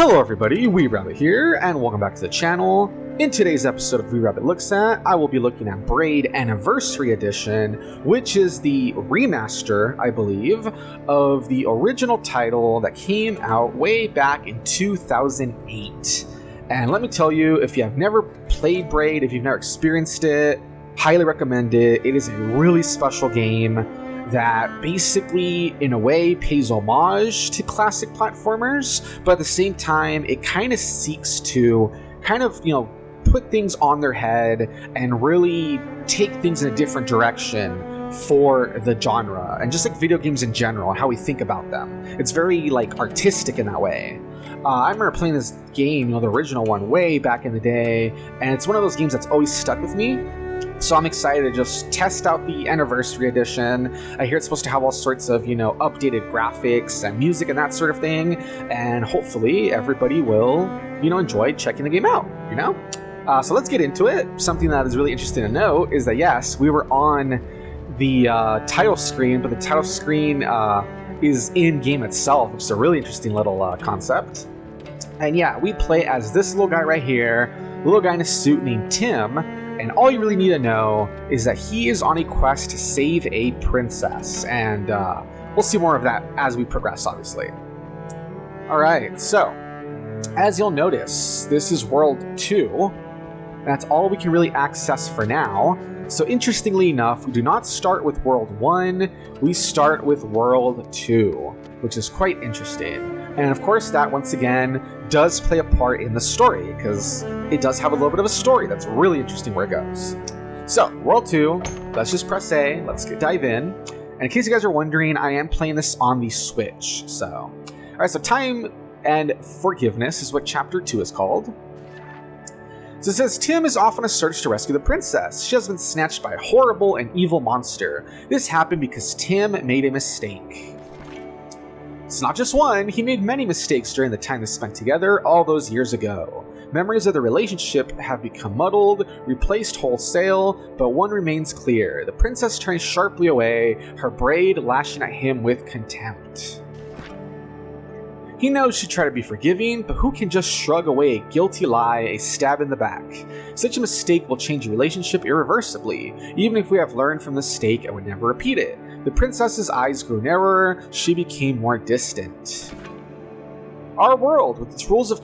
Hello everybody, weebrabbit here, and welcome back to the channel. In today's episode of weebrabbit Looks At, I will be looking at Braid Anniversary Edition, which is the remaster, I believe, of the original title that came out way back in 2008. And let me tell you, if you have never played Braid, if you've never experienced it, highly recommend it. It is a really special game that basically, in a way, pays homage to classic platformers, but at the same time, it kind of seeks to put things on their head and really take things in a different direction for the genre, and just like video games in general, and how we think about them. It's very artistic in that way. I remember playing this game, the original one, way back in the day, and it's one of those games that's always stuck with me. So I'm excited to just test out the Anniversary Edition. I hear it's supposed to have all sorts of, updated graphics and music and that sort of thing. And hopefully everybody will, enjoy checking the game out, So let's get into it. Something that is really interesting to note is that, yes, we were on the title screen, but the title screen is in-game itself, which is a really interesting little concept. And yeah, we play as this little guy right here, a little guy in a suit named Tim. And all you really need to know is that he is on a quest to save a princess. And we'll see more of that as we progress, obviously. Alright, so as you'll notice, this is World 2. That's all we can really access for now. So interestingly enough, we do not start with World 1, we start with World 2, which is quite interesting. And of course that, once again, does play a part in the story, because it does have a little bit of a story that's really interesting where it goes. So, World 2, let's just press A, let's dive in. And in case you guys are wondering, I am playing this on the Switch, so. Alright, so Time and Forgiveness is what Chapter 2 is called. So it says, Tim is off on a search to rescue the princess. She has been snatched by a horrible and evil monster. This happened because Tim made a mistake. It's not just one, he made many mistakes during the time they spent together all those years ago. Memories of the relationship have become muddled, replaced wholesale, but one remains clear. The princess turns sharply away, her braid lashing at him with contempt. He knows she'd try to be forgiving, but who can just shrug away a guilty lie, a stab in the back? Such a mistake will change a relationship irreversibly. Even if we have learned from the mistake and would never repeat it. The princess's eyes grew narrower, she became more distant. Our world, with its rules of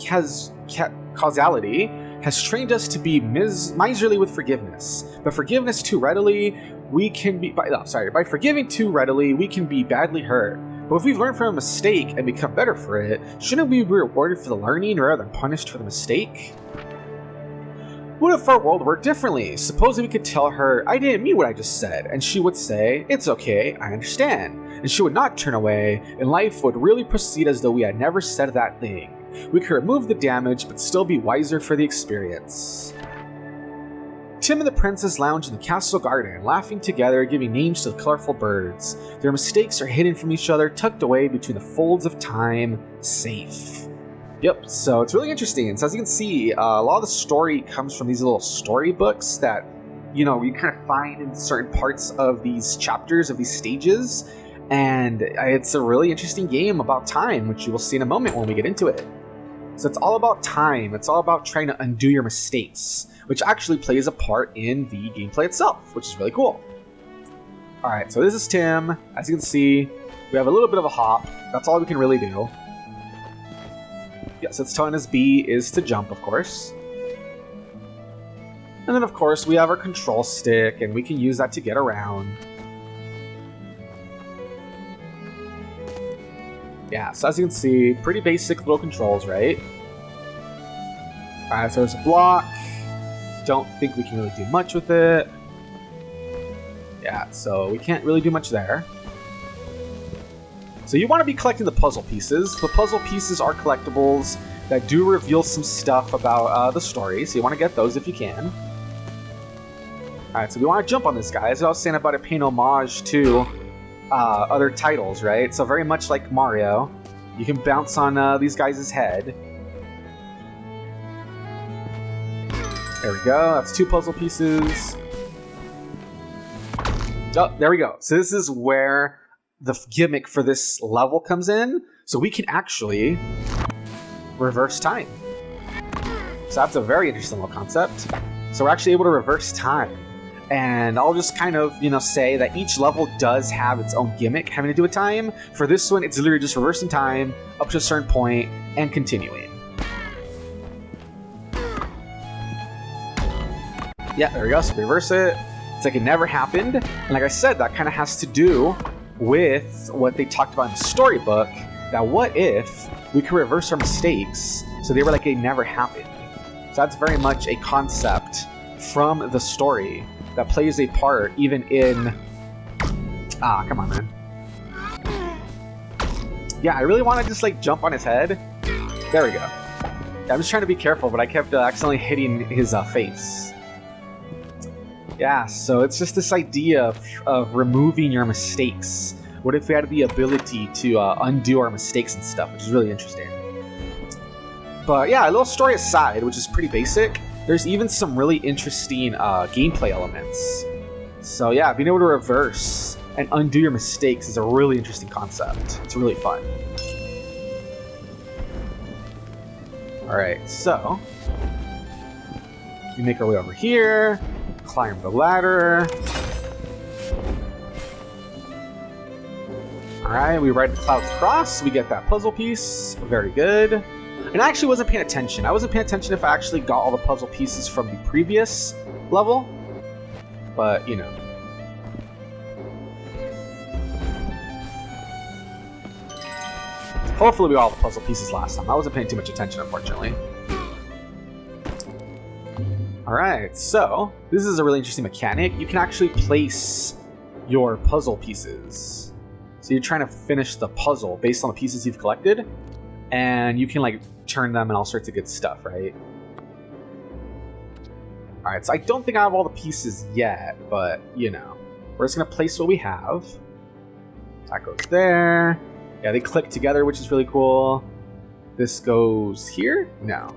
causality, has trained us to be miserly with forgiveness. But forgiveness too readily, by forgiving too readily, we can be badly hurt. But if we've learned from a mistake and become better for it, shouldn't we be rewarded for the learning rather than punished for the mistake? What if our world worked differently? Supposing we could tell her, I didn't mean what I just said, and she would say, it's okay, I understand. And she would not turn away, and life would really proceed as though we had never said that thing. We could remove the damage, but still be wiser for the experience. Tim and the princess lounge in the castle garden, laughing together, giving names to the colorful birds. Their mistakes are hidden from each other, tucked away between the folds of time, safe. Yep, so it's really interesting. So as you can see, a lot of the story comes from these little storybooks that, you kind of find in certain parts of these chapters, of these stages. And it's a really interesting game about time, which you will see in a moment when we get into it. So it's all about time. It's all about trying to undo your mistakes, which actually plays a part in the gameplay itself, which is really cool. Alright, so this is Tim. As you can see, we have a little bit of a hop. That's all we can really do. Yes, it's telling us B is to jump, of course. And then, of course, we have our control stick, and we can use that to get around. Yeah, so as you can see, pretty basic little controls, right? Alright, so there's a block. Don't think we can really do much with it. Yeah, so we can't really do much there. So you want to be collecting the puzzle pieces. The puzzle pieces are collectibles that do reveal some stuff about the story, so you want to get those if you can. Alright, so we want to jump on this guy. As I was saying about it paying homage to other titles, right? So very much like Mario, you can bounce on these guys' head. There we go, that's 2 puzzle pieces. Oh, there we go. So this is where the gimmick for this level comes in. So we can actually reverse time. So that's a very interesting little concept. So we're actually able to reverse time. And I'll just kind of, say that each level does have its own gimmick having to do with time. For this one, it's literally just reversing time up to a certain point and continuing. Yeah, there we go. So reverse it. It's like it never happened. And like I said, that kind of has to do with what they talked about in the storybook, that what if we could reverse our mistakes so they were like they never happened. So that's very much a concept from the story that plays a part even in... come on, man. Yeah, I really want to just, jump on his head. There we go. Yeah, I'm just trying to be careful, but I kept accidentally hitting his face. Yeah, so it's just this idea of removing your mistakes. What if we had the ability to undo our mistakes and stuff, which is really interesting. But yeah, a little story aside, which is pretty basic, there's even some really interesting gameplay elements. So yeah, being able to reverse and undo your mistakes is a really interesting concept. It's really fun. Alright, so we make our way over here, climb the ladder. Alright, we ride the clouds across, we get that puzzle piece. Very good. And I actually wasn't paying attention. I wasn't paying attention if I actually got all the puzzle pieces from the previous level. But, Hopefully we got all the puzzle pieces last time. I wasn't paying too much attention, unfortunately. Alright, so this is a really interesting mechanic. You can actually place your puzzle pieces. So you're trying to finish the puzzle based on the pieces you've collected. And you can, turn them and all sorts of good stuff, right? Alright, so I don't think I have all the pieces yet, but, we're just going to place what we have. That goes there. Yeah, they click together, which is really cool. This goes here? No.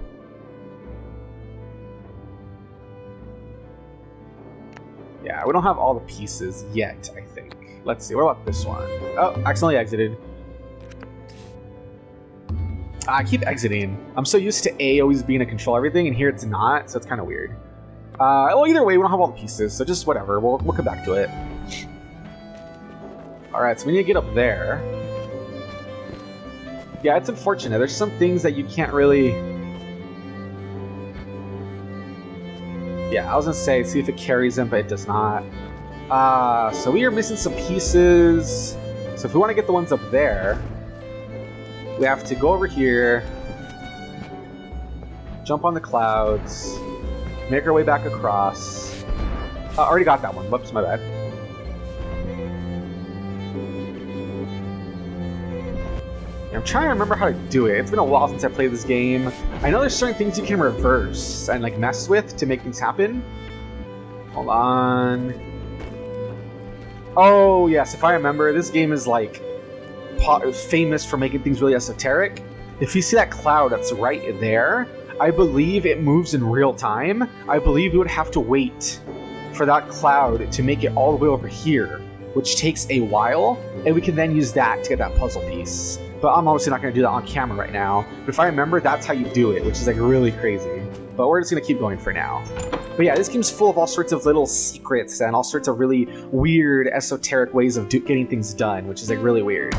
Yeah, we don't have all the pieces yet, I think. Let's see, what about this one? Oh, accidentally exited. I keep exiting. I'm so used to A always being to control everything, and here it's not, so it's kind of weird. Well, either way, we don't have all the pieces, so just whatever. We'll come back to it. Alright, so we need to get up there. Yeah, it's unfortunate. There's some things that you can't really... Yeah, I was going to say, see if it carries them, but it does not. So we are missing some pieces. So if we want to get the ones up there, we have to go over here, jump on the clouds, make our way back across. Already got that one. Whoops, my bad. I'm trying to remember how to do it. It's been a while since I played this game. I know there's certain things you can reverse and mess with to make things happen. Hold on. Oh yes, if I remember, this game is famous for making things really esoteric. If you see that cloud that's right there, I believe it moves in real time. I believe we would have to wait for that cloud to make it all the way over here, which takes a while, and we can then use that to get that puzzle piece. But I'm obviously not going to do that on camera right now. But if I remember, that's how you do it, which is really crazy. But we're just going to keep going for now. But yeah, this game's full of all sorts of little secrets and all sorts of really weird, esoteric ways of getting things done, which is really weird.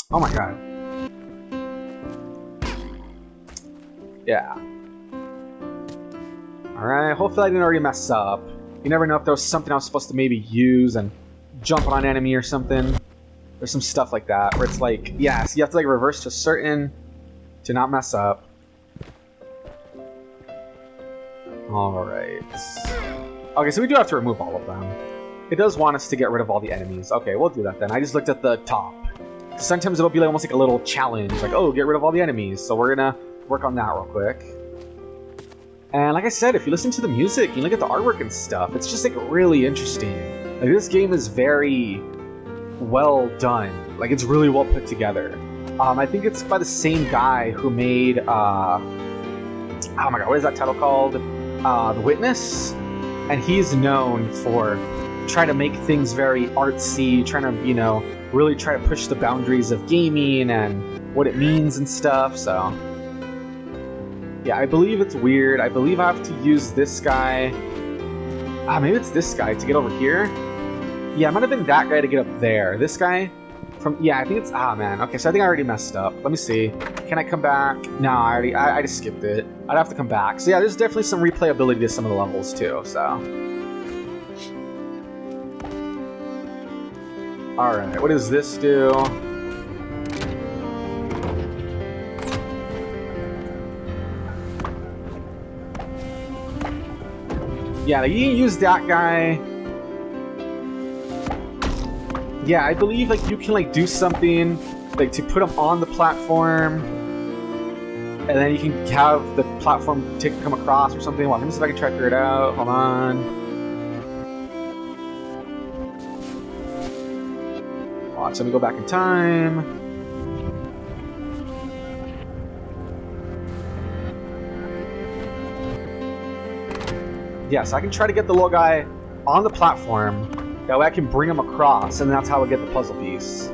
Oh my god. Yeah. Alright, hopefully I didn't already mess up. You never know if there was something I was supposed to maybe use and jump on an enemy or something. There's some stuff like that where it's yeah, so you have to reverse to certain to not mess up. Alright. Okay, so we do have to remove all of them. It does want us to get rid of all the enemies. Okay, we'll do that then. I just looked at the top. Sometimes it'll be almost like a little challenge, oh, get rid of all the enemies. So we're gonna work on that real quick. And like I said, if you listen to the music, you look at the artwork and stuff, it's just really interesting. This game is very well done. It's really well put together. I think it's by the same guy who made oh my god, what is that title called? The Witness. And he's known for trying to make things very artsy, trying to, really try to push the boundaries of gaming and what it means and stuff, so... Yeah, I believe it's weird. I believe I have to use this guy. Maybe it's this guy to get over here. Yeah, it might have been that guy to get up there. This guy from... Yeah, I think it's... man. Okay, so I think I already messed up. Let me see. Can I come back? No, I just skipped it. I'd have to come back. So yeah, there's definitely some replayability to some of the levels too, so... Alright, what does this do? Yeah, you can use that guy. Yeah, I believe like you can like do something like to put him on the platform, and then you can have the platform come across or something. Well, let me see if I can try to figure it out. Hold on. Watch, let me go back in time. Yeah, so I can try to get the little guy on the platform. That way I can bring him across, and that's how I get the puzzle piece.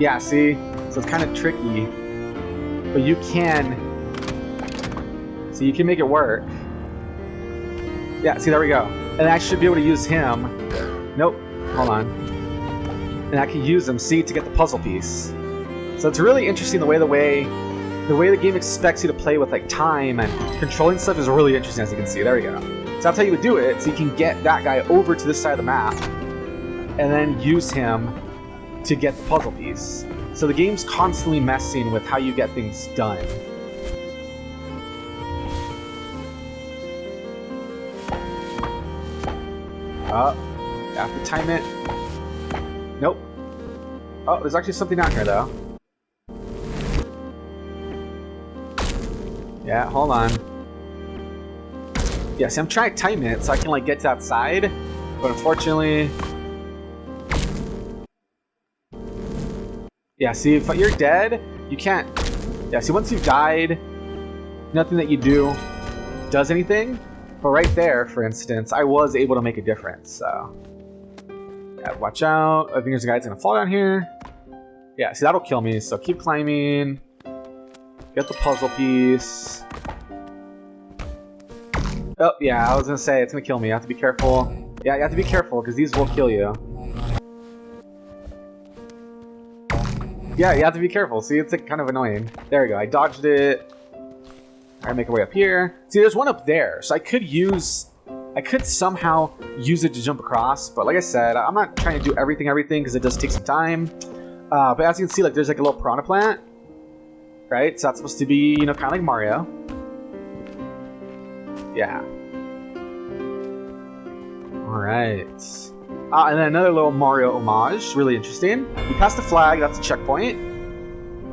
Yeah, see? So it's kind of tricky. But you can... So you can make it work. Yeah, see, there we go. And I should be able to use him. Nope. Hold on. And I can use him, see, to get the puzzle piece. So it's really interesting the way the game expects you to play with like time and controlling stuff is really interesting, as you can see. There we go. So that's how you would do it. So you can get that guy over to this side of the map and then use him to get the puzzle piece. So the game's constantly messing with how you get things done. You have to time it. Nope. Oh, there's actually something down here though. Yeah, hold on. Yeah, see, I'm trying to time it so I can like get to that side, but unfortunately... Yeah, see, if you're dead, you can't... Yeah, see, once you've died, nothing that you do does anything. But right there, for instance, I was able to make a difference, so... Yeah, watch out. I think there's a guy that's gonna fall down here. Yeah, see, that'll kill me, so keep climbing. Get the puzzle piece. Oh, yeah, I was gonna say, it's gonna kill me. You have to be careful. Yeah, you have to be careful, because these will kill you. Yeah, you have to be careful. See, it's like, kind of annoying. There we go, I dodged it. Alright, make our way up here. See, there's one up there, so I could somehow use it to jump across, but like I said, I'm not trying to do everything, because it does take some time. But as you can see, like, there's like a little piranha plant. Right? So that's supposed to be, you know, kind of like Mario. Yeah. Alright. And then another little Mario homage. Really interesting. You pass the flag, that's a checkpoint.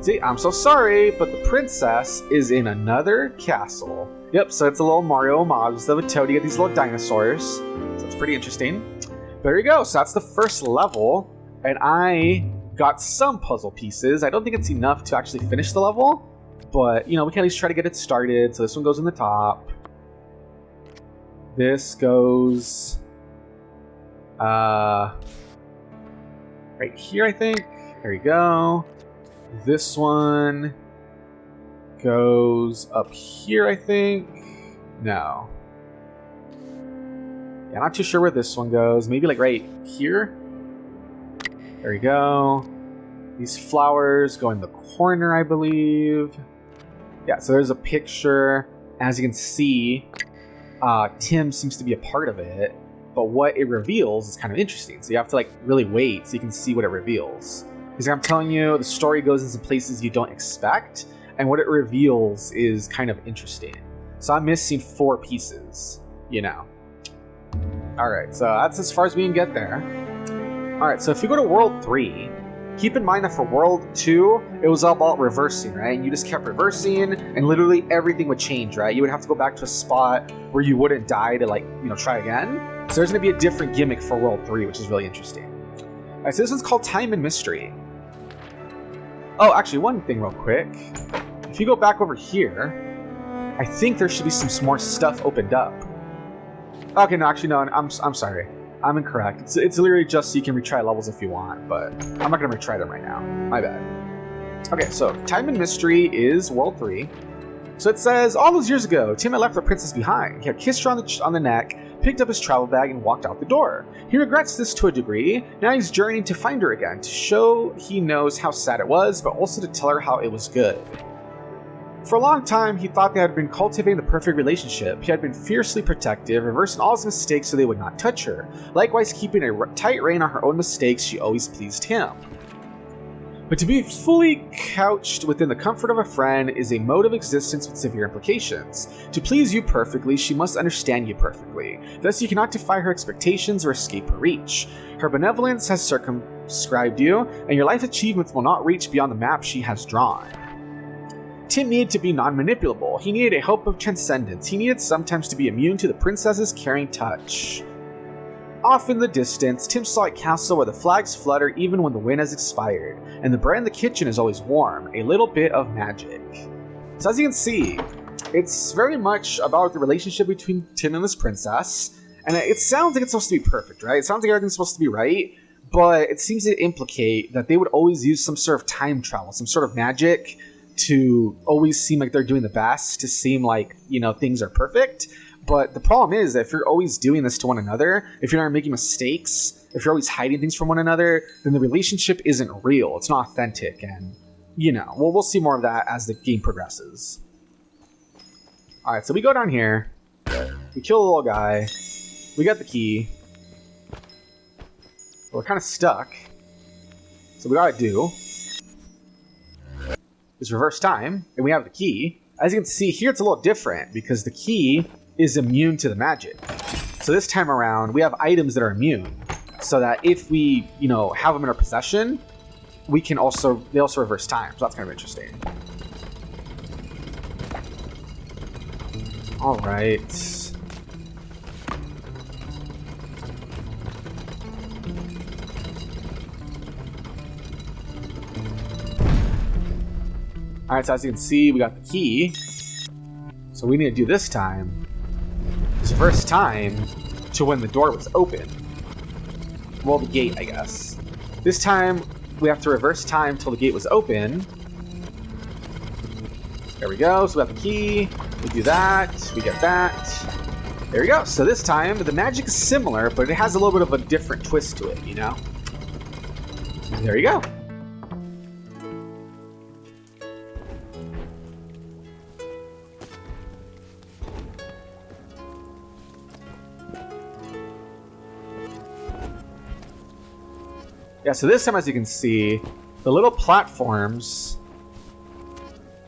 See, I'm so sorry, but the princess is in another castle. Yep, so it's a little Mario homage. Instead of a toad, you get these little dinosaurs. So it's pretty interesting. There you go. So that's the first level. And I got some puzzle pieces. I don't think it's enough to actually finish the level, but, you know, we can at least try to get it started. So this one goes in the top. This goes... right here, I think. There you go. This one goes up here, I think. No. Yeah, I'm not too sure where this one goes. Maybe like right here? There we go. These flowers go in the corner, I believe. Yeah, so there's a picture. As you can see, Tim seems to be a part of it, but what it reveals is kind of interesting. So you have to like really wait so you can see what it reveals. Because I'm telling you, the story goes into places you don't expect, and what it reveals is kind of interesting. So I'm missing 4 pieces, you know. Alright, so that's as far as we can get there. Alright, so if you go to World 3, keep in mind that for World 2, it was all about reversing, right? And you just kept reversing, and literally everything would change, right? You would have to go back to a spot where you wouldn't die to, like, you know, try again. So there's going to be a different gimmick for World 3, which is really interesting. Alright, so this one's called Time and Mystery. Oh, actually, one thing real quick. If you go back over here, I think there should be some more stuff opened up. Okay, no, actually, no, I'm sorry. I'm incorrect. It's literally just so you can retry levels if you want, but I'm not going to retry them right now. My bad. Okay, so Time and Mystery is World 3. So it says, all those years ago, Tim had left the princess behind. He had kissed her on the neck, picked up his travel bag, and walked out the door. He regrets this to a degree. Now he's journeying to find her again, to show he knows how sad it was, but also to tell her how it was good. For a long time, he thought they had been cultivating the perfect relationship. He had been fiercely protective, reversing all his mistakes so they would not touch her. Likewise, keeping a tight rein on her own mistakes, she always pleased him. But to be fully couched within the comfort of a friend is a mode of existence with severe implications. To please you perfectly, she must understand you perfectly. Thus you cannot defy her expectations or escape her reach. Her benevolence has circumscribed you, and your life achievements will not reach beyond the map she has drawn. Tim needed to be non-manipulable. He needed a hope of transcendence. He needed sometimes to be immune to the princess's caring touch. Off in the distance, Tim saw a castle where the flags flutter even when the wind has expired, and the bread in the kitchen is always warm, a little bit of magic. So as you can see, it's very much about the relationship between Tim and this princess, and it sounds like it's supposed to be perfect, right? It sounds like everything's supposed to be right, but it seems to implicate that they would always use some sort of time travel, some sort of magic to always seem like they're doing the best, to seem like, you know, things are perfect. But the problem is that if you're always doing this to one another, if you're not making mistakes, if you're always hiding things from one another, then the relationship isn't real. It's not authentic. And, you know, we'll see more of that as the game progresses. All right, so we go down here. We kill the little guy. We got the key. We're kind of stuck. So we gotta do is reverse time, and we have the key. As you can see here, it's a little different because the key is immune to the magic. So this time around, we have items that are immune, so that if we, you know, have them in our possession, we can also, they also reverse time. So that's kind of interesting. All right. All right, so as you can see, we got the key. So we need to do this time is reverse time to when the door was open. Well, the gate, I guess. This time, we have to reverse time till the gate was open. There we go. So we have the key. We do that. We get that. There we go. So this time, the magic is similar, but it has a little bit of a different twist to it, you know? There you go. Yeah, so this time, as you can see, the little platforms,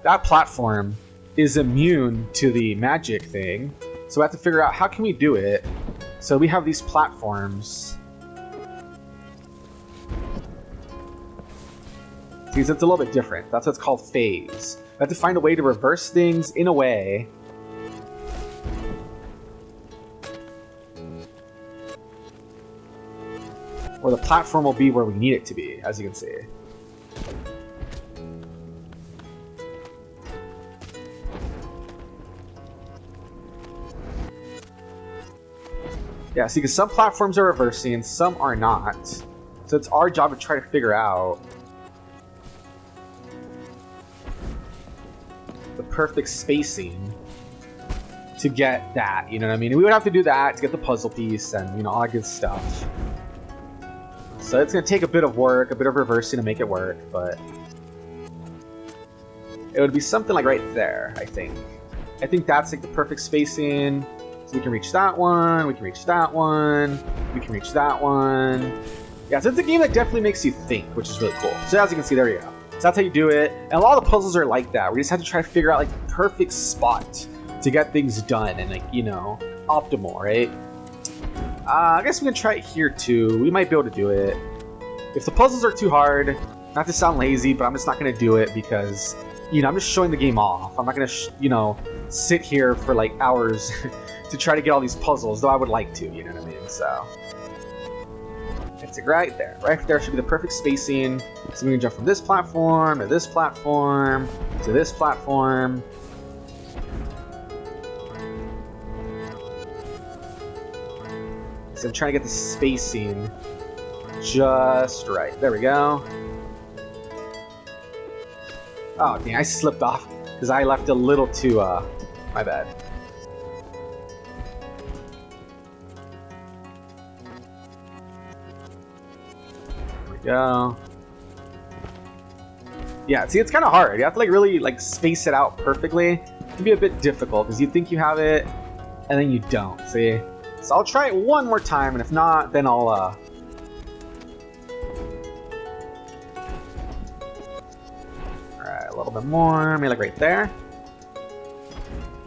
that platform is immune to the magic thing. So we have to figure out how can we do it. So we have these platforms. See, so it's a little bit different. That's what's called phase. We have to find a way to reverse things in a way where the platform will be where we need it to be, as you can see. Yeah, see, because some platforms are reversing and some are not. So it's our job to try to figure out the perfect spacing to get that, you know what I mean? And we would have to do that to get the puzzle piece and, you know, all that good stuff. So it's going to take a bit of work, a bit of reversing to make it work, but it would be something like right there, I think. I think that's like the perfect spacing. So we can reach that one, we can reach that one, we can reach that one. Yeah, so it's a game that definitely makes you think, which is really cool. So as you can see, there you go. So that's how you do it. And a lot of the puzzles are like that. We just have to try to figure out like the perfect spot to get things done and like, you know, optimal, right? I guess we can try it here too. We might be able to do it. If the puzzles are too hard, not to sound lazy, but I'm just not going to do it because, you know, I'm just showing the game off. I'm not going to, you know, sit here for like hours to try to get all these puzzles, though I would like to, you know what I mean? So it's right there. Right there should be the perfect spacing. So we can jump from this platform to this platform to this platform. So I'm trying to get the spacing just right. There we go. Oh, dang, I slipped off because I left a little too, my bad. There we go. Yeah, see, it's kind of hard. You have to like really like space it out perfectly. It can be a bit difficult because you think you have it and then you don't, see? So I'll try it one more time, and if not, then I'll, Alright, a little bit more, maybe like right there.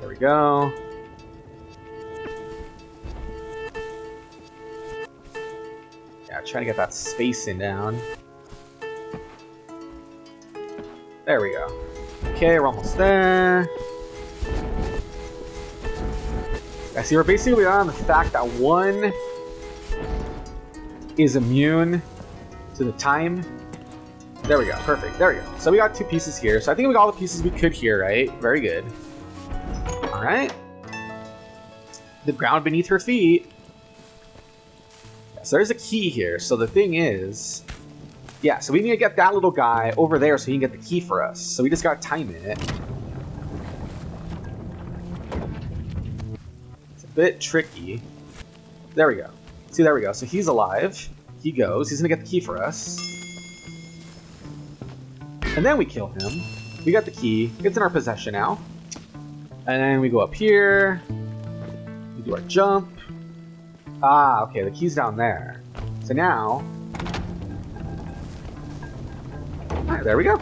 There we go. Yeah, try to get that spacing down. There we go. Okay, we're almost there. I see we're basically on the fact that one is immune to the time. There we go, perfect, there we go. So we got 2 pieces here. So I think we got all the pieces we could here, right? Very good. All right. The ground beneath her feet. So there's a key here. So the thing is, yeah, so we need to get that little guy over there so he can get the key for us. So we just gotta time it. Bit tricky. There we go. See, there we go. So he's alive. He goes. He's gonna get the key for us. And then we kill him. We got the key. It's in our possession now. And then we go up here. We do our jump. Ah, okay. The key's down there. So now... Alright, there we go.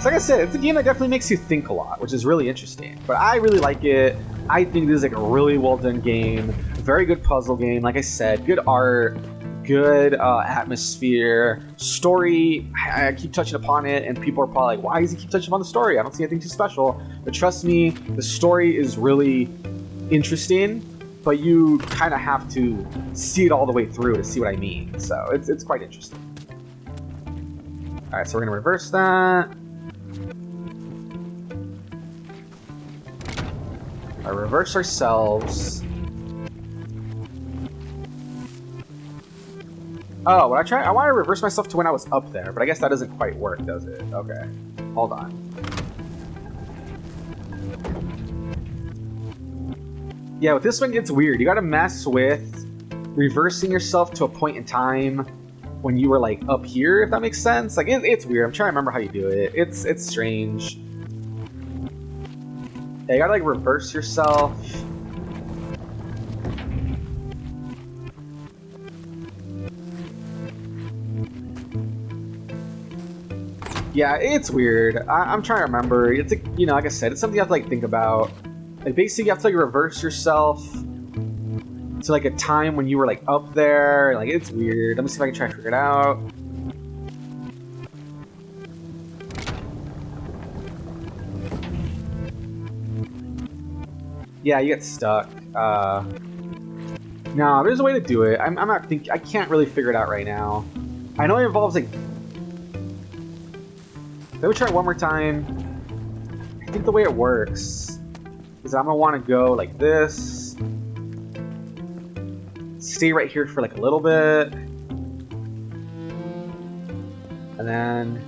So like I said, it's a game that definitely makes you think a lot, which is really interesting. But I really like it. I think this is like a really well done game, very good puzzle game. Like I said, good art, good atmosphere, story. I keep touching upon it, and people are probably like, "Why does he keep touching upon the story? I don't see anything too special." But trust me, the story is really interesting. But you kind of have to see it all the way through to see what I mean. So it's quite interesting. All right, so we're gonna reverse that. Reverse ourselves. Oh, what I want to reverse myself to when I was up there, but I guess that doesn't quite work, does it? Okay, hold on. Yeah, with this one gets weird. You gotta mess with reversing yourself to a point in time when you were like up here, if that makes sense. Like it's weird. I'm trying to remember how you do it. It's strange. Yeah, you gotta like reverse yourself. Yeah, it's weird. I'm trying to remember. It's like, you know, like I said, it's something you have to like think about. Like basically you have to like reverse yourself to like a time when you were like up there. Like it's weird. Let me see if I can try to figure it out. Yeah, you get stuck. No, there's a way to do it. I'm not think. I can't really figure it out right now. I know it involves like. Let me try it one more time. I think the way it works is I'm gonna want to go like this. Stay right here for like a little bit, and then.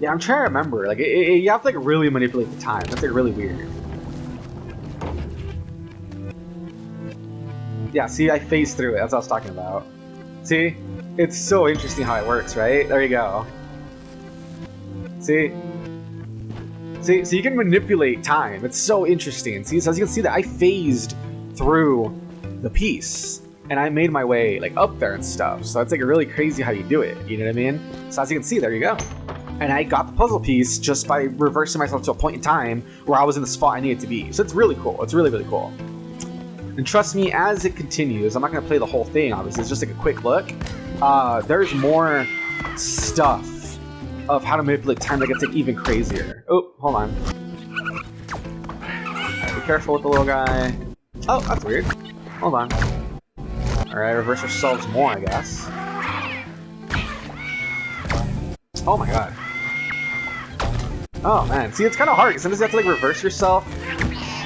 Yeah, I'm trying to remember. Like, you have to like really manipulate the time. That's like really weird. Yeah, see, I phased through it. That's what I was talking about. See, it's so interesting how it works, right? There you go. See, so you can manipulate time. It's so interesting. See, so as you can see that I phased through the piece, and I made my way like up there and stuff. So it's like really crazy how you do it. You know what I mean? So as you can see, there you go. And I got the puzzle piece just by reversing myself to a point in time where I was in the spot I needed to be. So it's really cool. It's really, really cool. And trust me, as it continues, I'm not going to play the whole thing, obviously. It's just like a quick look. There's more stuff of how to manipulate time that gets like even crazier. Oh, hold on. Right, be careful with the little guy. Oh, that's weird. Hold on. Alright, reverse ourselves more, I guess. Oh my god. Oh man, see, it's kind of hard because sometimes you have to like reverse yourself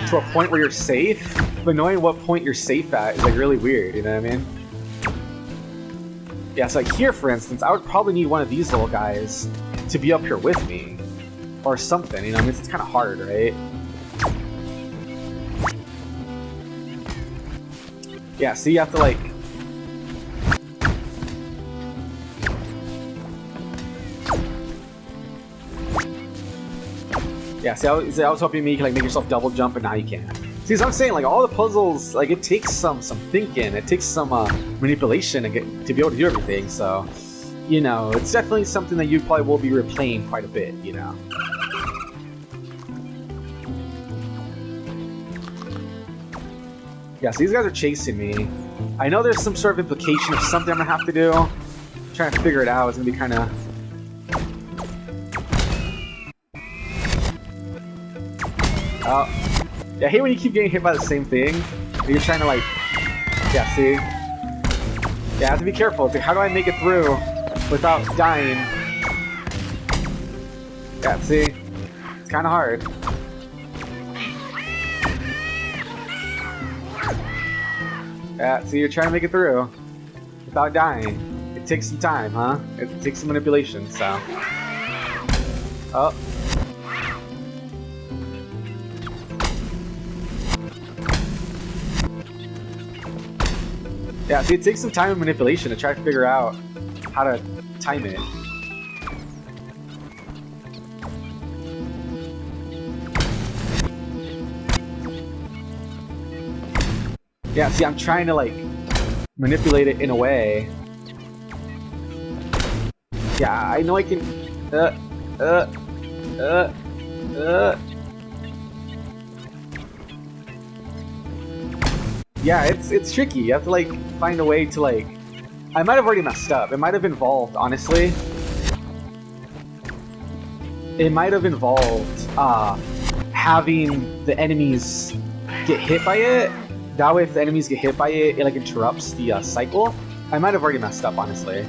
to a point where you're safe, But knowing what point you're safe at is like really weird, you know what I mean? Yeah, so like here, for instance, I would probably need one of these little guys to be up here with me. Or something, you know, I mean, it's kind of hard, right? Yeah, so you have to like... Yeah, see, I was hoping you could like make yourself double jump, but now you can't. See, as I'm saying, like all the puzzles, like it takes some thinking, it takes some manipulation to be able to do everything. So, you know, it's definitely something that you probably will be replaying quite a bit, you know. Yeah, so these guys are chasing me. I know there's some sort of implication of something I'm gonna have to do. I'm trying to figure it out. It's gonna be kind of... Oh. Yeah, I hate when you keep getting hit by the same thing. And you're trying to like... Yeah, see? Yeah, I have to be careful. It's like, how do I make it through without dying? Yeah, see? It's kind of hard. Yeah, so you're trying to make it through without dying. It takes some time, huh? It takes some manipulation, so... Oh. Yeah, see, it takes some time and manipulation to try to figure out how to time it. Yeah, see, I'm trying to, like, manipulate it in a way. Yeah, I know I can... Yeah, it's tricky. You have to, like, find a way to, like... I might have already messed up. It might have involved, honestly... It might have involved, having the enemies get hit by it. That way, if the enemies get hit by it, it like interrupts the cycle. I might have already messed up, honestly.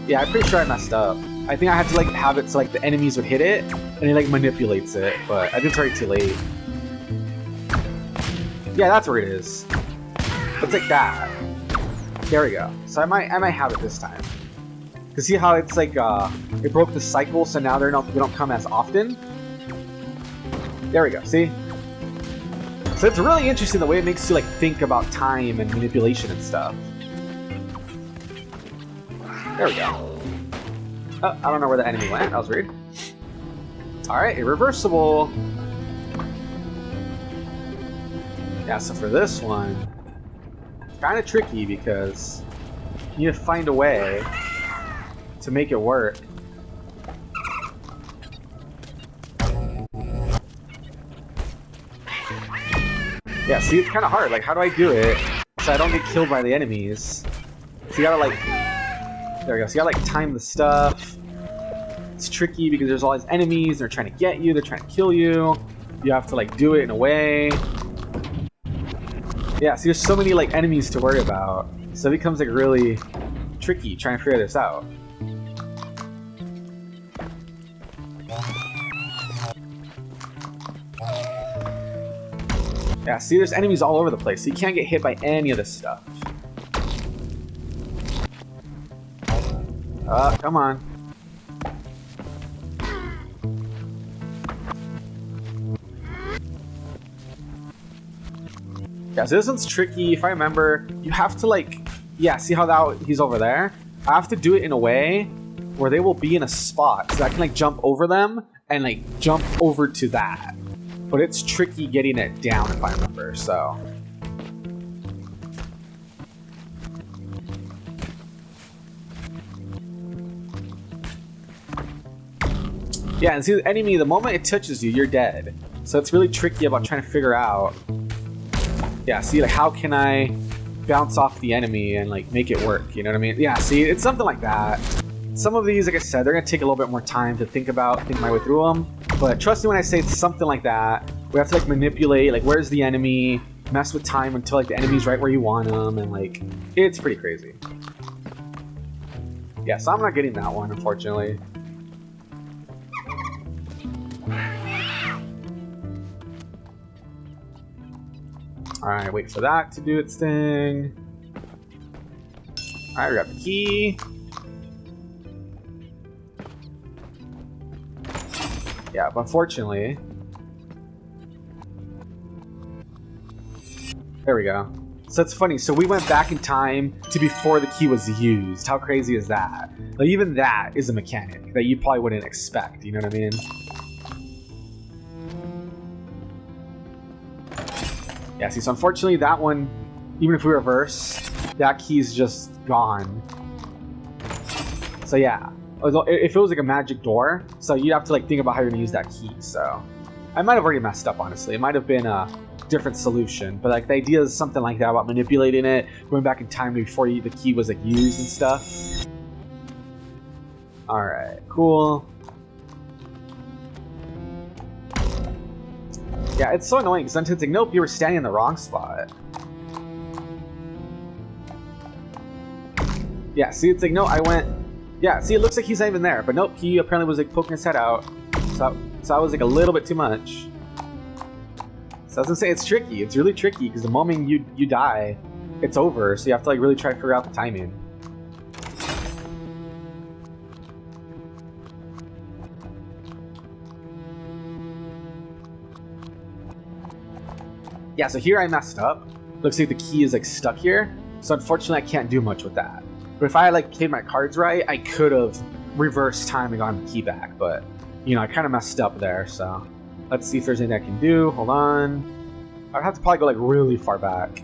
Yeah, I'm pretty sure I messed up. I think I had to like have it so like the enemies would hit it, and it like manipulates it. But I think it's already too late. Yeah, that's where it is. It's like that. There we go. So I might have it this time. Cause see how it's like it broke the cycle, so now they don't come as often. There we go. See. So it's really interesting the way it makes you like think about time and manipulation and stuff. There we go. Oh, I don't know where the enemy went. That was weird. Alright, irreversible. Yeah, so for this one, it's kind of tricky because you need to find a way to make it work. Yeah, see, it's kind of hard. Like, how do I do it so I don't get killed by the enemies? So you gotta, like... There we go. So you gotta, like, time the stuff. It's tricky because there's all these enemies. They're trying to get you. They're trying to kill you. You have to, like, do it in a way. Yeah, see, there's so many, like, enemies to worry about. So it becomes, like, really tricky trying to figure this out. Yeah, see, there's enemies all over the place, so you can't get hit by any of this stuff. Come on. Yeah, so this one's tricky. If I remember, you have to, like... Yeah, see how he's over there? I have to do it in a way where they will be in a spot, so I can, like, jump over them and, like, jump over to that. But it's tricky getting it down, if I remember, so... Yeah, and see the enemy, the moment it touches you, you're dead. So it's really tricky about trying to figure out... Yeah, see, like, how can I bounce off the enemy and, like, make it work, you know what I mean? Yeah, see, it's something like that. Some of these, like I said, they're going to take a little bit more time to think my way through them. But trust me when I say it's something like that. We have to, like, manipulate, like, where's the enemy, mess with time until, like, the enemy's right where you want them, and, like, it's pretty crazy. Yeah, so I'm not getting that one, unfortunately. Alright, wait for that to do its thing. Alright, we got the key. Yeah, but unfortunately... There we go. So it's funny, so we went back in time to before the key was used. How crazy is that? Like, even that is a mechanic that you probably wouldn't expect, you know what I mean? Yeah, see, so unfortunately that one, even if we reverse, that key's just gone. So yeah, if it was like a magic door, so you'd have to like think about how you're gonna use that key, so. I might have already messed up, honestly. It might have been a different solution, but like the idea is something like that about manipulating it, going back in time before the key was like used and stuff. Alright, cool. Yeah, it's so annoying because sometimes it's like, nope, you were standing in the wrong spot. Yeah, see, it's like, no, I went... Yeah, see, it looks like he's not even there, but nope, he apparently was like poking his head out. So I was like a little bit too much. So I was gonna say, it's tricky. It's really tricky because the moment you die, it's over. So you have to like really try to figure out the timing. Yeah, so here I messed up. Looks like the key is like stuck here. So unfortunately I can't do much with that. But if I like played my cards right, I could have reversed time and gotten the key back. But, you know, I kind of messed up there, so. Let's see if there's anything I can do. Hold on. I'd have to probably go like really far back.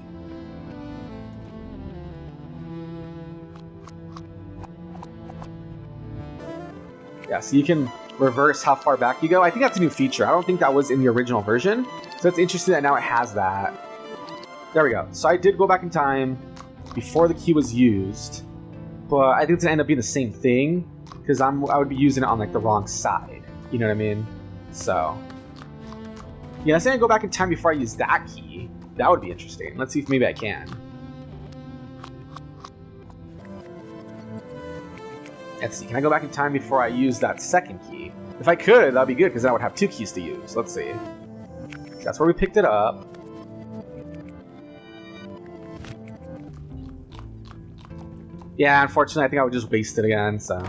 Yeah, so you can reverse how far back you go. I think that's a new feature. I don't think that was in the original version. So it's interesting that now it has that. There we go. So I did go back in time before the key was used. But I think it's going to end up being the same thing. Because I would be using it on like the wrong side. You know what I mean? So... yeah, let's say I go back in time before I use that key. That would be interesting. Let's see if maybe I can. Let's see, can I go back in time before I use that second key? If I could, that'd be good, because then I would have two keys to use. Let's see. That's where we picked it up. Yeah, unfortunately, I think I would just waste it again, so...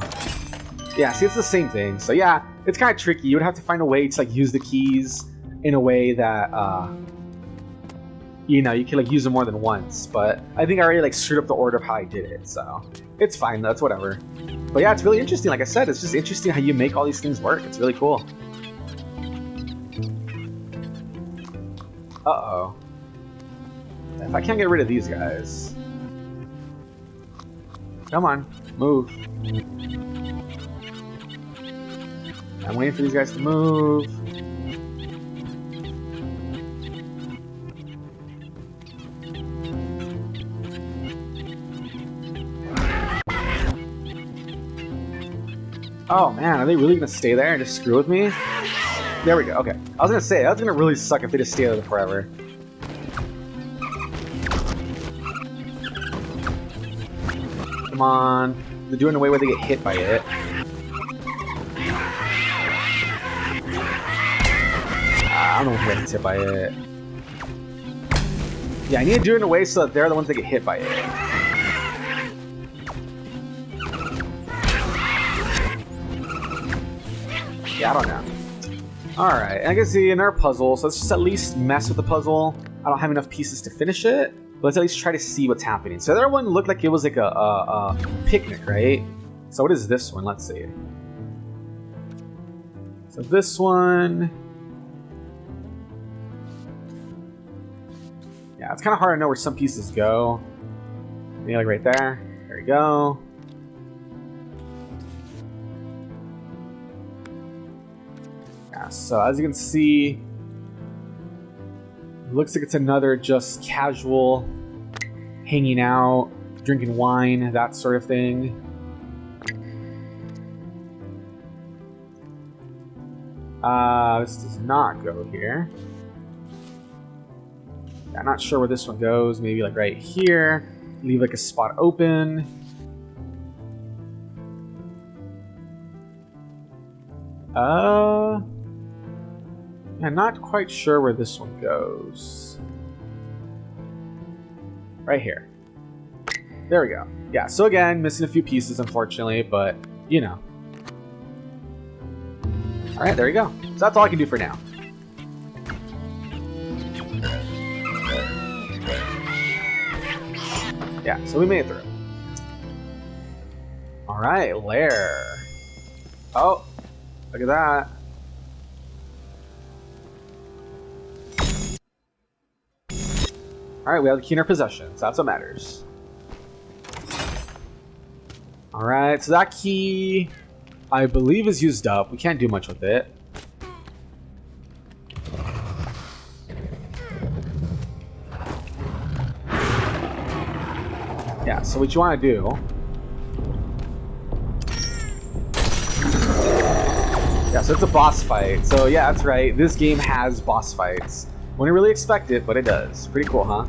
yeah, see, it's the same thing. So yeah, it's kind of tricky. You would have to find a way to like use the keys in a way that, you know, you can like use them more than once. But I think I already like screwed up the order of how I did it, so it's fine. That's whatever. But yeah, it's really interesting. Like I said, it's just interesting how you make all these things work. It's really cool. Uh-oh. If I can't get rid of these guys. Come on, move. I'm waiting for these guys to move. Oh man, are they really gonna stay there and just screw with me? There we go, okay. I was gonna say, that's gonna really suck if they just stay there forever. Come on. They're doing away where they get hit by it. I don't know if they get hit by it. Yeah, I need to do it in a way so that they're the ones that get hit by it. Yeah, I don't know. Alright, I guess see another puzzle, so let's just at least mess with the puzzle. I don't have enough pieces to finish it, but let's at least try to see what's happening. So the other one looked like it was like a picnic, right? So what is this one? Let's see. So this one... yeah, it's kind of hard to know where some pieces go. Maybe like right there. There we go. Yeah, so as you can see, it looks like it's another just casual hanging out, drinking wine, that sort of thing. This does not go here. I'm not sure where this one goes. Maybe like right here. Leave like a spot open. I'm not quite sure where this one goes. right here. There we go. Yeah, so again, missing a few pieces, unfortunately, but, you know. Alright, there you go. So that's all I can do for now. Yeah, so we made it through. Alright, lair. Oh, look at that. Alright, we have the key in our possession, so that's what matters. Alright, so that key, I believe, is used up. We can't do much with it. Yeah, so what you want to do... Yeah, so it's a boss fight. So yeah, that's right. This game has boss fights. Wouldn't really expect it, but it does. Pretty cool, huh?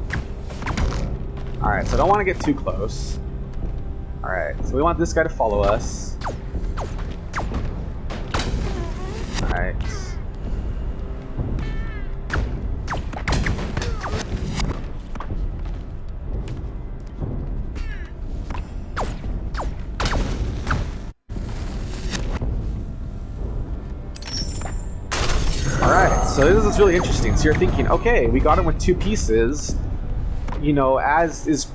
Alright, so I don't want to get too close. Alright, so we want this guy to follow us. Alright. Alright, so this is really interesting. So you're thinking, okay, we got him with 2 pieces. You know, as is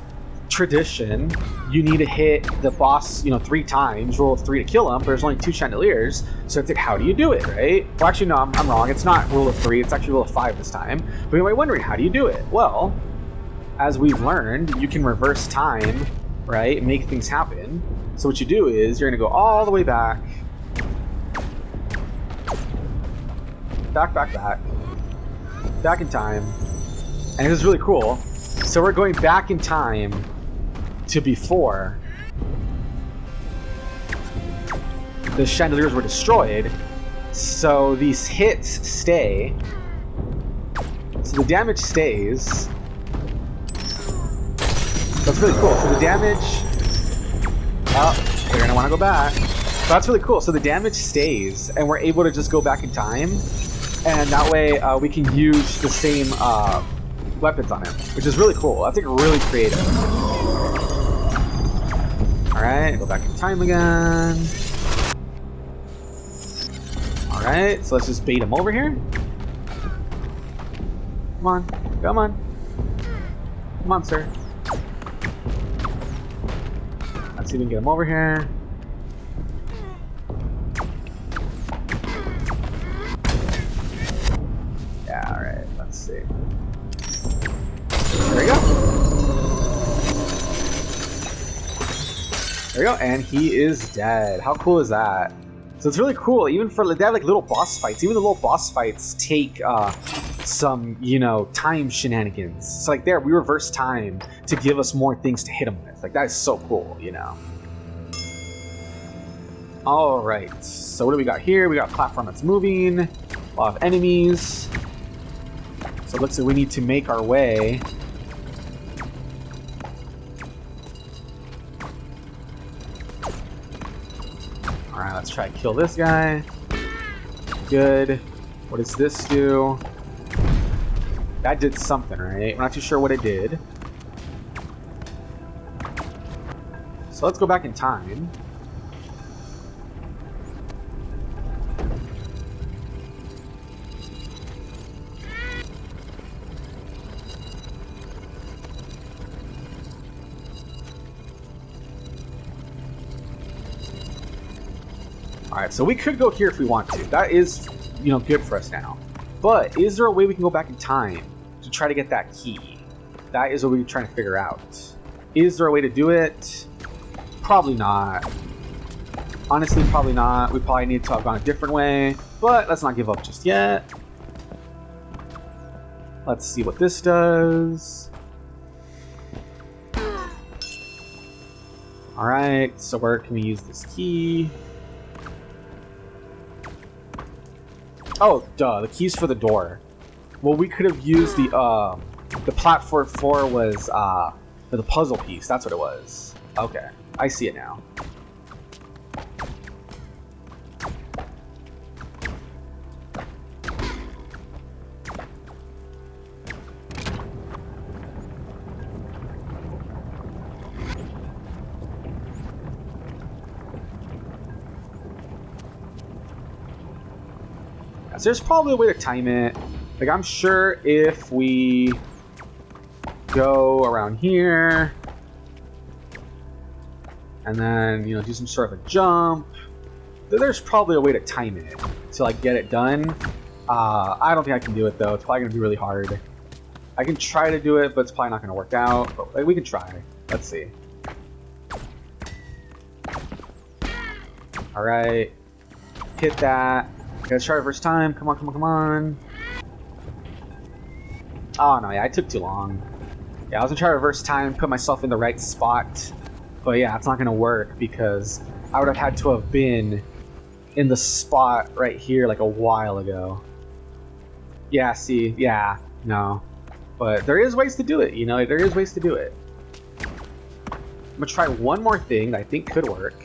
tradition, you need to hit the boss, 3 times, roll of 3 to kill him, but there's only 2 chandeliers, so it's like, how do you do it, right? Well, actually, no, I'm wrong. It's not roll of 3, it's actually roll of 5 this time. But you might be wondering, how do you do it? Well, as we've learned, you can reverse time, right, and make things happen. So what you do is, you're going to go all the way back, back in time, and this is really cool. So we're going back in time to before the chandeliers were destroyed, so these hits stay, so the damage stays. That's really cool. So the damage, they're gonna want to go back. So that's really cool. So the damage stays, and we're able to just go back in time, and that way we can use the same weapons on him, which is really cool. That's like really creative. Alright, go back in time again. Alright, so let's just bait him over here. Come on, come on. Come on, sir. Let's see if we can get him over here. Yeah, alright, let's see. There we go. There we go, and he is dead. How cool is that? So it's really cool, even for, they have like little boss fights. Even the little boss fights take some, time shenanigans. So like there, we reverse time to give us more things to hit him with. Like that is so cool, Alright, so what do we got here? We got a platform that's moving, a lot of enemies. So it looks like we need to make our way. Alright, let's try to kill this guy. Good. What does this do? That did something, right? We're not too sure what it did. So let's go back in time. Alright, so we could go here if we want to. That is, good for us now. But is there a way we can go back in time to try to get that key? That is what we're trying to figure out. Is there a way to do it? Probably not. Honestly, probably not. We probably need to have gone a different way. But let's not give up just yet. Let's see what this does. Alright, so where can we use this key? Oh, duh, the key's for the door. Well, we could have used the platform 4 was the puzzle piece. That's what it was. Okay, I see it now. So there's probably a way to time it. Like, I'm sure if we go around here and then, you know, do some sort of a jump, there's probably a way to time it to, like, get it done. I don't think I can do it, though. It's probably going to be really hard. I can try to do it, but it's probably not going to work out. But, like, we can try. Let's see. Alright. Hit that. Let's try it first time. Come on, come on, come on. Oh, no, yeah, I took too long. Yeah, I was going to try reverse time, put myself in the right spot. But yeah, it's not going to work because I would have had to have been in the spot right here like a while ago. Yeah, see, yeah, no. But there is ways to do it, you know, there is ways to do it. I'm going to try one more thing that I think could work.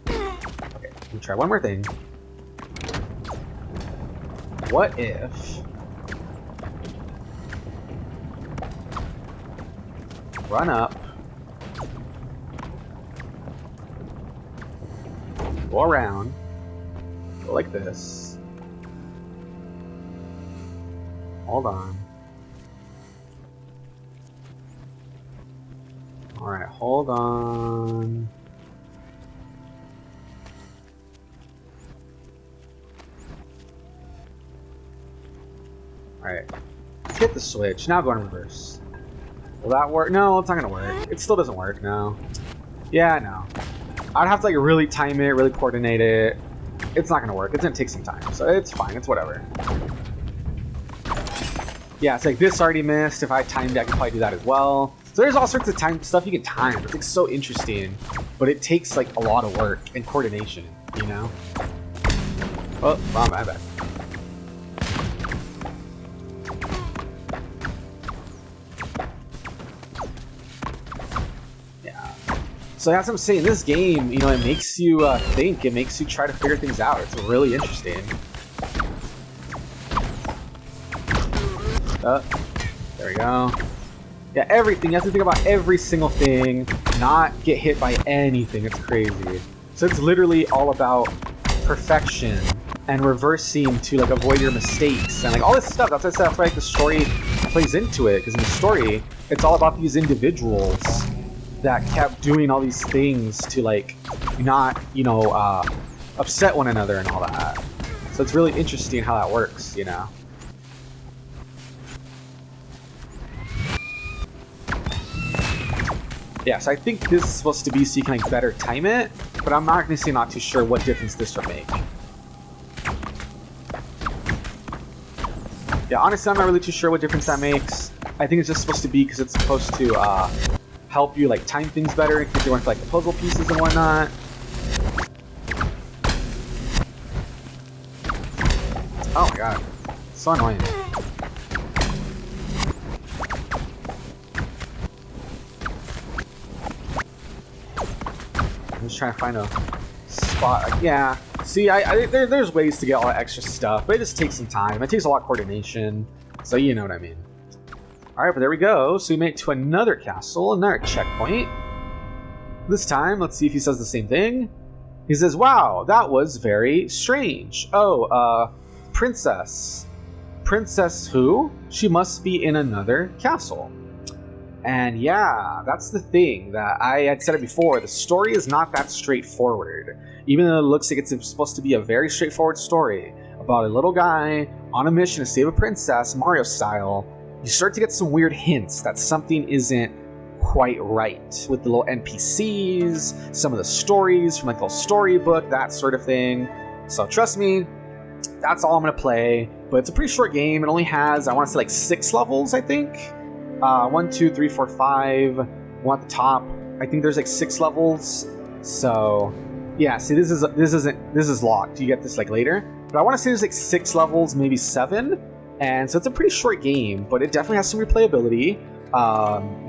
Okay, let me try one more thing. What if... run up, go around, go like this, hold on, alright, hold on, alright, hit the switch, now go in reverse. Will that work? No, it's not gonna work. It still doesn't work, no. Yeah, no. I'd have to like really time it, really coordinate it. It's not gonna work. It's gonna take some time, so it's fine. It's whatever. Yeah, it's like this already missed. If I timed it, I could probably do that as well. So there's all sorts of time stuff you can time. It's like so interesting, but it takes like a lot of work and coordination, you know? Oh, wow, my bad. So that's what I'm saying. This game, you know, it makes you think. It makes you try to figure things out. It's really interesting. There we go. Yeah, everything. You have to think about every single thing, not get hit by anything. It's crazy. So it's literally all about perfection and reversing to like avoid your mistakes and like all this stuff. That's why like the story plays into it, because in the story, it's all about these individuals that kept doing all these things to like not, you know, upset one another and all that. So it's really interesting how that works, you know. Yeah, so I think this is supposed to be so you can like better time it, but I'm not gonna say not too sure what difference this would make. Yeah, honestly, I'm not really too sure what difference that makes. I think it's just supposed to be because it's supposed to help you like time things better if you're going for like the puzzle pieces and whatnot. Oh my god, so annoying. I'm just trying to find a spot. Yeah, see, there's ways to get all that extra stuff, but it just takes some time. It takes a lot of coordination, so you know what I mean. Alright, but there we go. So we made it to another castle, another checkpoint. This time, let's see if he says the same thing. He says, wow, that was very strange. Oh, princess. Princess who? She must be in another castle. And yeah, that's the thing that I had said it before. The story is not that straightforward. Even though it looks like it's supposed to be a very straightforward story about a little guy on a mission to save a princess, Mario style, you start to get some weird hints that something isn't quite right with the little NPCs, some of the stories from like the little storybook, that sort of thing. So trust me, that's all I'm going to play. But it's a pretty short game. It only has, I want to say like 6 levels, I think. 1, 2, 3, 4, 5. One at the top. I think there's like 6 levels. So yeah, see, this is locked. You get this like later. But I want to say there's like 6 levels, maybe 7. And so it's a pretty short game, but it definitely has some replayability.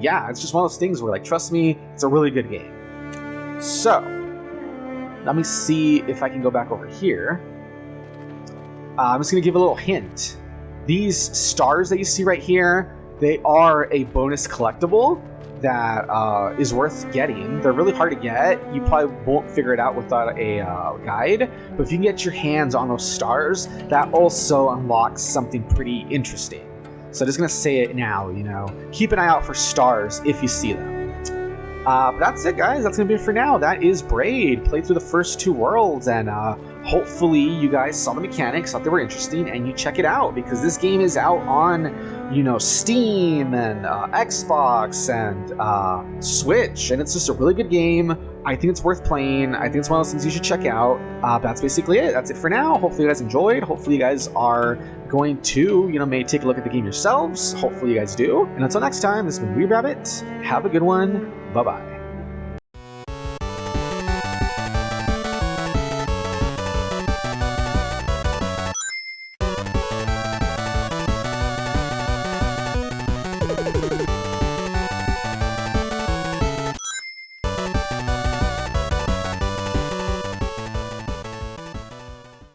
Yeah, it's just one of those things where, like, trust me, it's a really good game. So, let me see if I can go back over here. I'm just going to give a little hint. These stars that you see right here, they are a bonus collectible. that is worth getting. They're really hard to get. You probably won't figure it out without a guide, but if you can get your hands on those stars, that also unlocks something pretty interesting. So I'm just going to say it now, you know, keep an eye out for stars if you see them. But that's it, guys. That's going to be it for now. That is Braid. Played through the first 2 worlds, and hopefully you guys saw the mechanics, thought they were interesting, and you check it out, because this game is out on, you know, Steam and Xbox and Switch, and it's just a really good game. I think it's worth playing. I think it's one of those things you should check out. That's basically it. That's it for now. Hopefully you guys enjoyed. Hopefully you guys are going to, you know, maybe take a look at the game yourselves. Hopefully you guys do. And until next time, this has been WeebRabbit. Have a good one. Bye-bye.